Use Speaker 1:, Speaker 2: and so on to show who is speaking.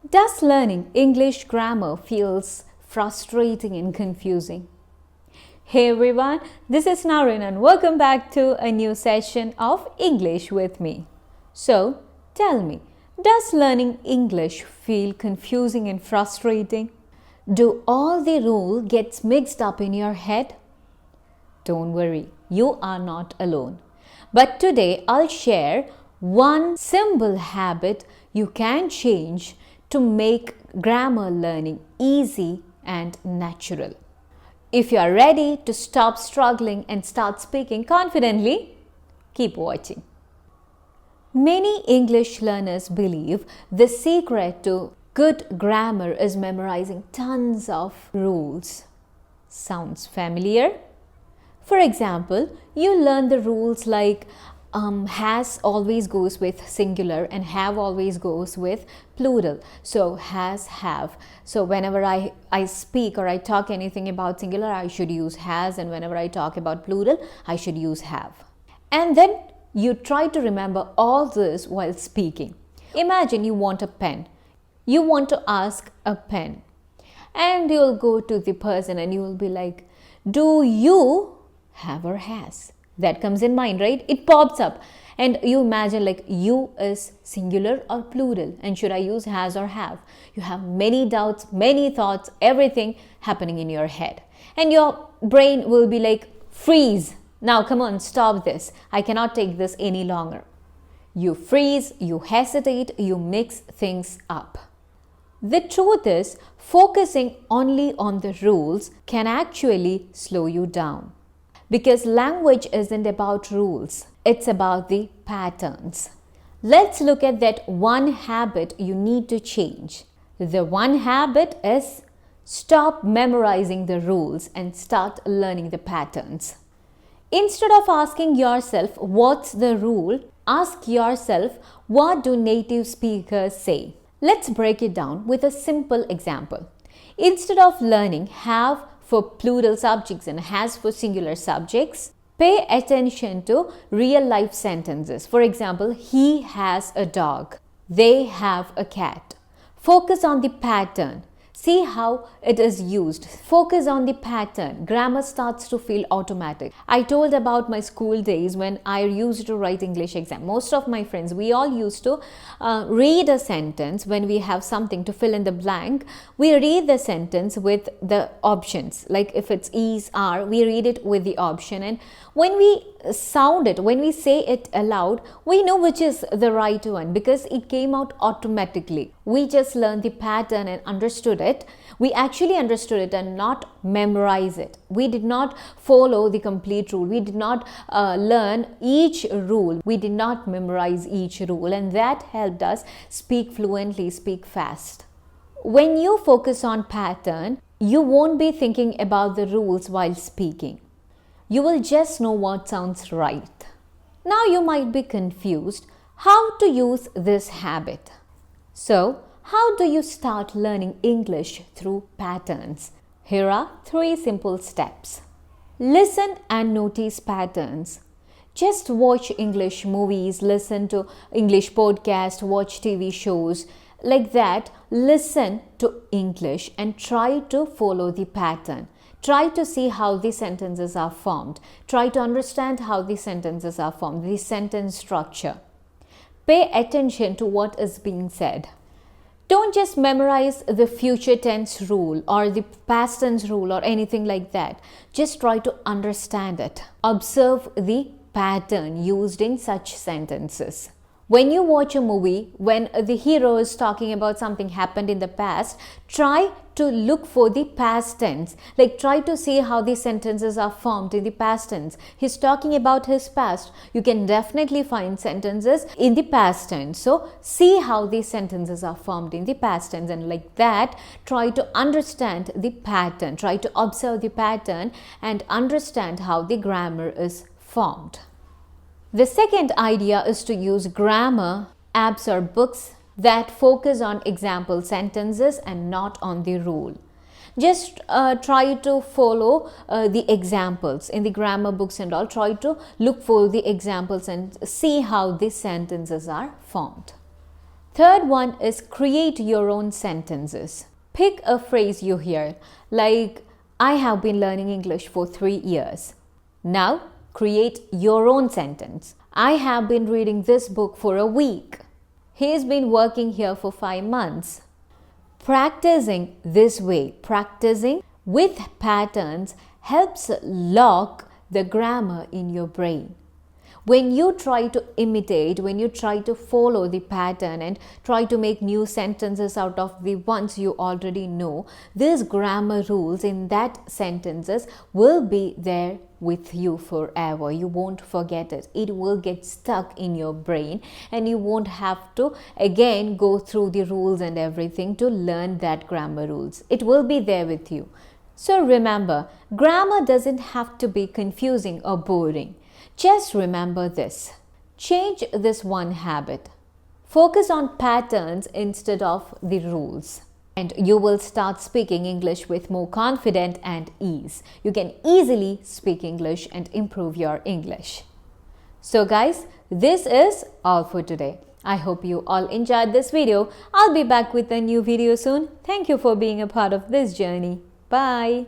Speaker 1: Does learning English grammar feels frustrating and confusing? Hey everyone, this is Naren and welcome back to a new session of English with me. So, tell me, does learning English feel confusing and frustrating? Do all the rules get mixed up in your head? Don't worry, you are not alone. But today I'll share one simple habit you can change to make grammar learning easy and natural. If you are ready to stop struggling and start speaking confidently, keep watching. Many English learners believe the secret to good grammar is memorizing tons of rules. Sounds familiar? For example, you learn the rules like has always goes with singular and have always goes with plural. So has, have. So whenever I speak or I talk anything about singular, I should use has, and whenever I talk about plural, I should use have. And then you try to remember all this while speaking. Imagine you want a pen. You want to ask a pen. And you'll go to the person and you will be like, do you have or has? That comes in mind, right? It pops up and you imagine like you is singular or plural, and should I use has or have? You have many doubts, many thoughts, everything happening in your head, and your brain will be like, freeze, now come on, stop this, I cannot take this any longer. You freeze, you hesitate, you mix things up. The truth is, focusing only on the rules can actually slow you down. Because language isn't about rules, it's about the patterns. Let's look at that one habit you need to change. The one habit is stop memorizing the rules and start learning the patterns. Instead of asking yourself, what's the rule? Ask yourself, what do native speakers say? Let's break it down with a simple example. Instead of learning have for plural subjects and has for singular subjects, pay attention to real life sentences. For example, he has a dog. They have a cat. Focus on the pattern. See how it is used. Focus on the pattern. Grammar starts to feel automatic. I told about my school days when I used to write English exam. Most of my friends, we all used to read a sentence when we have something to fill in the blank. We read the sentence with the options. Like if it's is, are, we read it with the option. And when we sound it, when we say it aloud, we know which is the right one because it came out automatically. We just learned the pattern and understood it. We actually understood it and not memorize it. We did not follow the complete rule. We did not learn each rule. We did not memorize each rule, and that helped us speak fluently, speak fast. When you focus on pattern, you won't be thinking about the rules while speaking. You will just know what sounds right. Now you might be confused how to use this habit. So, how do you start learning English through patterns? Here are 3 simple steps. Listen and notice patterns. Just watch English movies, listen to English podcasts, watch TV shows. Like that, listen to English and try to follow the pattern. Try to see how the sentences are formed. Try to understand how the sentences are formed, the sentence structure. Pay attention to what is being said. Don't just memorize the future tense rule or the past tense rule or anything like that. Just try to understand it. Observe the pattern used in such sentences. When you watch a movie, when the hero is talking about something happened in the past, try to look for the past tense. Like try to see how the sentences are formed in the past tense. He's talking about his past. You can definitely find sentences in the past tense. So see how these sentences are formed in the past tense, and like that, try to understand the pattern. Try to observe the pattern and understand how the grammar is formed. The second idea is to use grammar apps or books that focus on example sentences and not on the rule. Just try to follow the examples in the grammar books and all. Try to look for the examples and see how these sentences are formed. Third one is create your own sentences. Pick a phrase you hear, like, I have been learning English for 3 years. Now, create your own sentence. I have been reading this book for a week. He's been working here for 5 months. Practicing this way, practicing with patterns helps lock the grammar in your brain. When you try to imitate, when you try to follow the pattern and try to make new sentences out of the ones you already know, these grammar rules in that sentences will be there with you forever. You won't forget it. It will get stuck in your brain and you won't have to again go through the rules and everything to learn that grammar rules. It will be there with you. So remember, grammar doesn't have to be confusing or boring. Just remember this. Change this one habit. Focus on patterns instead of the rules. And you will start speaking English with more confidence and ease. You can easily speak English and improve your English. So guys, this is all for today. I hope you all enjoyed this video. I'll be back with a new video soon. Thank you for being a part of this journey. Bye.